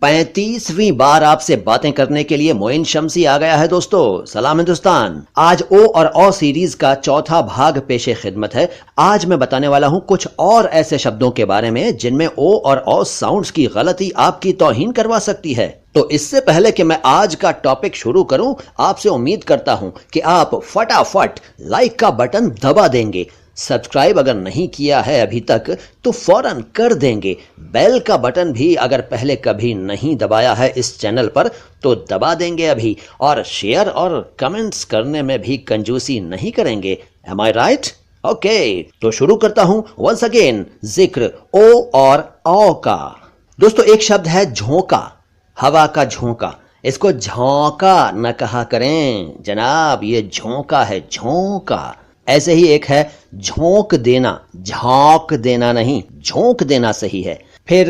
35वीं बार आपसे बातें करने के लिए मोइन शम्सी आ गया है दोस्तों। सलाम हिंदुस्तान। आज ओ और औ सीरीज का चौथा भाग पेशे खिदमत है। आज मैं बताने वाला हूं कुछ और ऐसे शब्दों के बारे में जिनमें ओ और औ साउंड्स की गलती आपकी तौहीन करवा सकती है। तो इससे पहले कि मैं आज का टॉपिक शुरू करूं, आपसे उम्मीद करता हूं कि आप फटाफट लाइक का बटन दबा देंगे। सब्सक्राइब अगर नहीं किया है अभी तक तो फौरन कर देंगे। बेल का बटन भी अगर पहले कभी नहीं दबाया है इस चैनल पर तो दबा देंगे अभी। और शेयर और कमेंट्स करने में भी कंजूसी नहीं करेंगे। एम आई राइट? ओके, तो शुरू करता हूं वंस अगेन जिक्र ओ और औ का। दोस्तों, एक शब्द है झोंका, हवा का झोंका। इसको झोंका न कहा करें जनाब, ये झोंका है, झोंका। ऐसे ही एक है झोंक देना, झोंक देना नहीं, झोंक देना सही है। फिर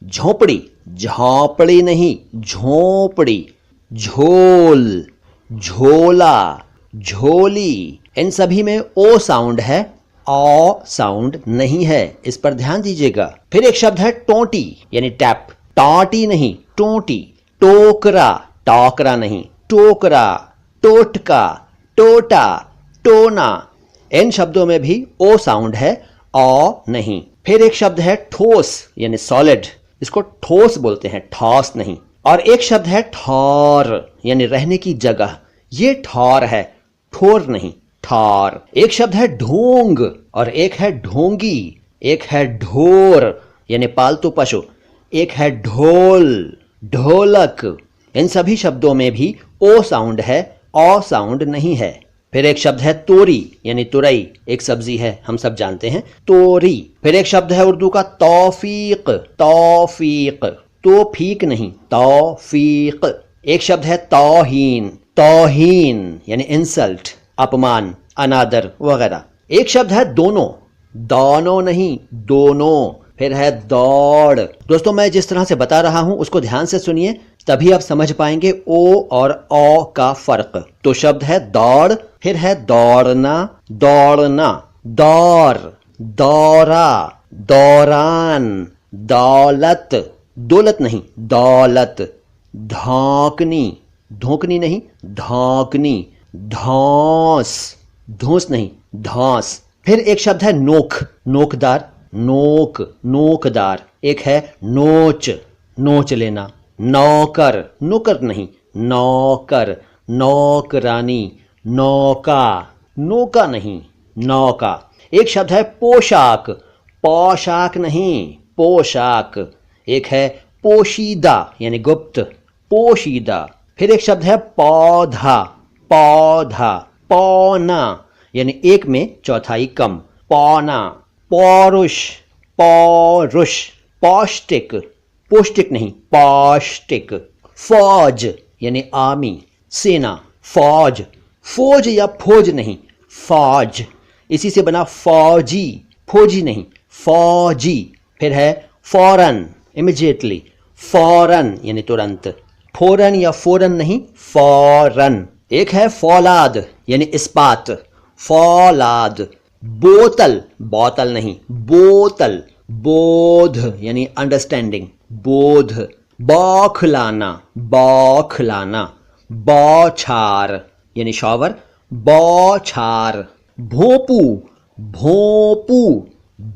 झोपड़ी, झोपड़ी नहीं, झोपड़ी। झोल, झोला, झोली। इन सभी में ओ साउंड है, औ साउंड नहीं है, इस पर ध्यान दीजिएगा। फिर एक शब्द है टोंटी यानी टैप, टोंटी नहीं, टोंटी। टोकरा, टोकरा नहीं, टोकरा। टोटका, टोटा, टोना। इन शब्दों में भी ओ साउंड है, औ नहीं। फिर एक शब्द है ठोस यानी सॉलिड, इसको ठोस बोलते हैं, ठोस नहीं। और एक शब्द है ठौर यानी रहने की जगह, ये ठौर है, ठोर नहीं, ठौर। एक शब्द है ढोंग और एक है ढोंगी। एक है ढोर यानी पालतू पशु, एक है ढोल, ढोलक। इन सभी शब्दों में भी ओ साउंड है, औ साउंड नहीं है। फिर एक शब्द है तोरी यानी तुरई, एक सब्जी है, हम सब जानते हैं, तोरी। फिर एक शब्द है उर्दू का तौफीक, तौफीक, तौफीक नहीं, तौफीक। एक शब्द है तौहीन, तौहीन यानी इंसल्ट, अपमान, अनादर वगैरह। एक शब्द है दोनों, दोनों नहीं, दोनों। फिर है दौड़। दोस्तों, मैं जिस तरह से बता रहा हूं उसको ध्यान से सुनिए, तभी आप समझ पाएंगे ओ और औ का फर्क। तो शब्द है दौड़, फिर है दौड़ना, दौड़ना। दौर, दौरा, दौरान, दौलत, दौलत नहीं, दौलत। धौंकनी, धोंकनी नहीं, धौंकनी। धौंस, धौंस नहीं, धौंस। फिर एक शब्द है नोक, नोकदार, नोक, नोकदार। एक है नोच, नोच लेना। नौकर, नौकर नहीं, नौकर। नौकरानी, नौका, नौका नहीं, नौका। एक शब्द है पोशाक, पोशाक नहीं, पोशाक। एक है पोशीदा यानी गुप्त, पोशीदा। फिर एक शब्द है पौधा, पौधा। पौना यानी एक में चौथाई कम, पौना। पौरुष, पौरुष। पौष्टिक, पौष्टिक नहीं, पौष्टिक। फौज यानी आर्मी, सेना, फौज। फौज या फौज नहीं, फौज। इसी से बना फौजी, फौजी नहीं, फौजी। फिर है फौरन, इमीडिएटली, फौरन यानी तुरंत। फौरन या फौरन नहीं, फौरन। एक है फौलाद यानी इस्पात, फौलाद। बोतल, बोतल नहीं, बोतल। बोध यानी अंडरस्टैंडिंग, बोध। बौखलाना, बौखलाना। बौछार यानी शॉवर, बौछार। भोंपू, भोंपू।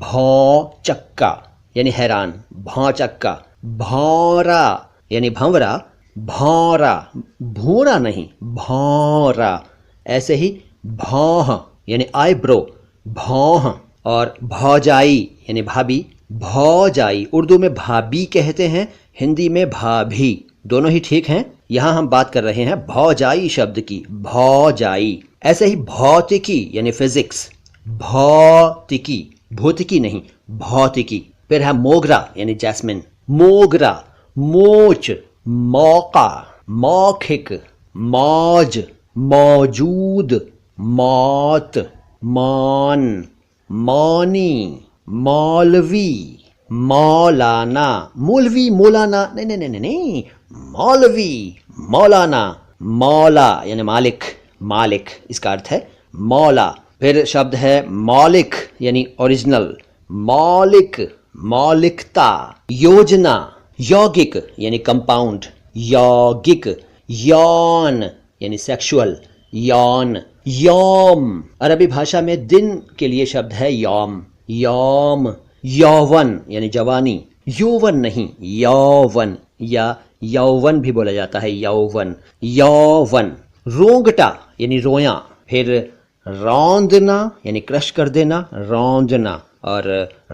भौचक्का यानी हैरान, भौचक्का। भौरा यानी भंवरा, भौरा। भूरा नहीं, भौरा। ऐसे ही भौह यानी आईब्रो, भौह। और भौजाई यानी भाभी, भौजाई। उर्दू में भाभी कहते हैं, हिंदी में भाभी, दोनों ही ठीक हैं। यहां हम बात कर रहे हैं भौजाई शब्द की, भौजाई। ऐसे ही भौतिकी यानी फिजिक्स, भौतिकी, भौतिकी नहीं, भौतिकी। फिर है मोगरा यानी जैस्मिन, मोगरा। मोच, मौका, मौखिक। मौज, मौजूद। मौत, मौन, मौनी। मौलवी, मौलाना। मौलवी, मौलाना नहीं नहीं नहीं नहीं, मौलवी, मौलाना। मौला यानी मालिक, मालिक इसका अर्थ है मौला। फिर शब्द है मौलिक यानी ओरिजिनल, मौलिक, मौलिकता। योजना यौगिक यानी कंपाउंड, यौगिक। यौन यानी सेक्सुअल, यौन। यौम, अरबी भाषा में दिन के लिए शब्द है यौम, यौम। यौवन यानी जवानी, यौवन नहीं, यौवन, या यौवन भी बोला जाता है, यौवन, यौवन। रोंगटा यानी रोया, फिर रौंदना यानी क्रश कर देना, रौंदना। और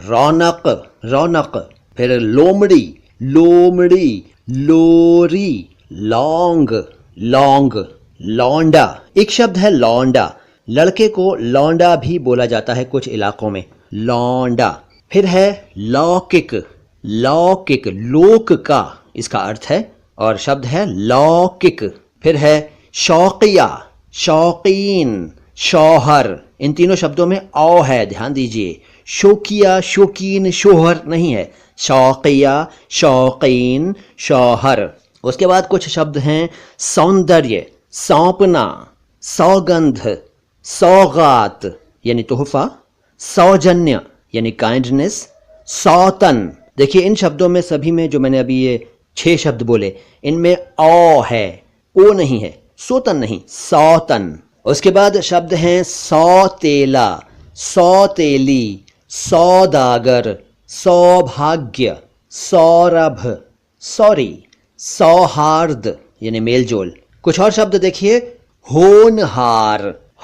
रौनक, रौनक। फिर लोमड़ी, लोमड़ी, लोरी। लौंग, लौंग। लौंडा, एक शब्द है लौंडा, लड़के को लौंडा भी बोला जाता है कुछ इलाकों में, लौंडा। फिर है लौकिक, लौकिक, लोक का इसका अर्थ है और शब्द है लौकिक। फिर है शौकिया, शौकीन, शौहर। इन तीनों शब्दों में औ है, ध्यान दीजिए। शौकिया, शौकीन, शोहर नहीं है, शौकिया, शौकीन, शौहर। उसके बाद कुछ शब्द हैं सौंदर्य, सौंपना, सौगंध, सौगात यानी तोहफा, सौजन्य यानी काइंडनेस, सौतन। देखिए इन शब्दों में सभी में जो मैंने अभी ये 6 शब्द बोले, इनमें औ है, ओ नहीं है, सोतन नहीं, सौतन। उसके बाद शब्द हैं सौतेला, सौतेली, सौदागर, सौभाग्य, सौरभ, सॉरी, सौहार्द यानी मेलजोल। कुछ और शब्द देखिए, होनहार,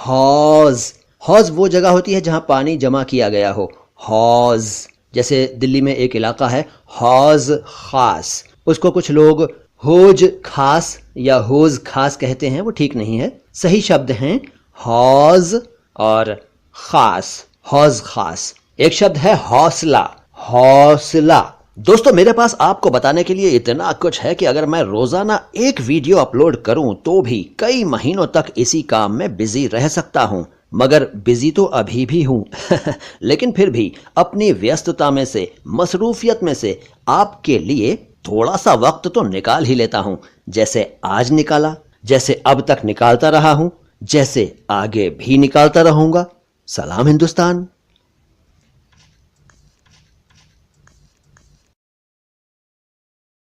हौज। हौज वो जगह होती है जहां पानी जमा किया गया हो, हौज। जैसे दिल्ली में एक इलाका है हौज खास, उसको कुछ लोग होज खास या होज खास कहते हैं, वो ठीक नहीं है। सही शब्द हैं हौज और खास, हौज खास। एक शब्द है हौसला, हौसला। दोस्तों मेरे पास आपको बताने के लिए इतना कुछ है कि अगर मैं रोजाना एक वीडियो अपलोड करूं तो भी कई महीनों तक इसी काम में बिजी रह सकता हूं। मगर बिजी तो अभी भी हूं लेकिन फिर भी अपनी व्यस्तता में से, मसरूफियत में से आपके लिए थोड़ा सा वक्त तो निकाल ही लेता हूं। जैसे आज निकाला, जैसे अब तक निकालता रहा हूं, जैसे आगे भी निकालता रहूंगा। सलाम हिंदुस्तान।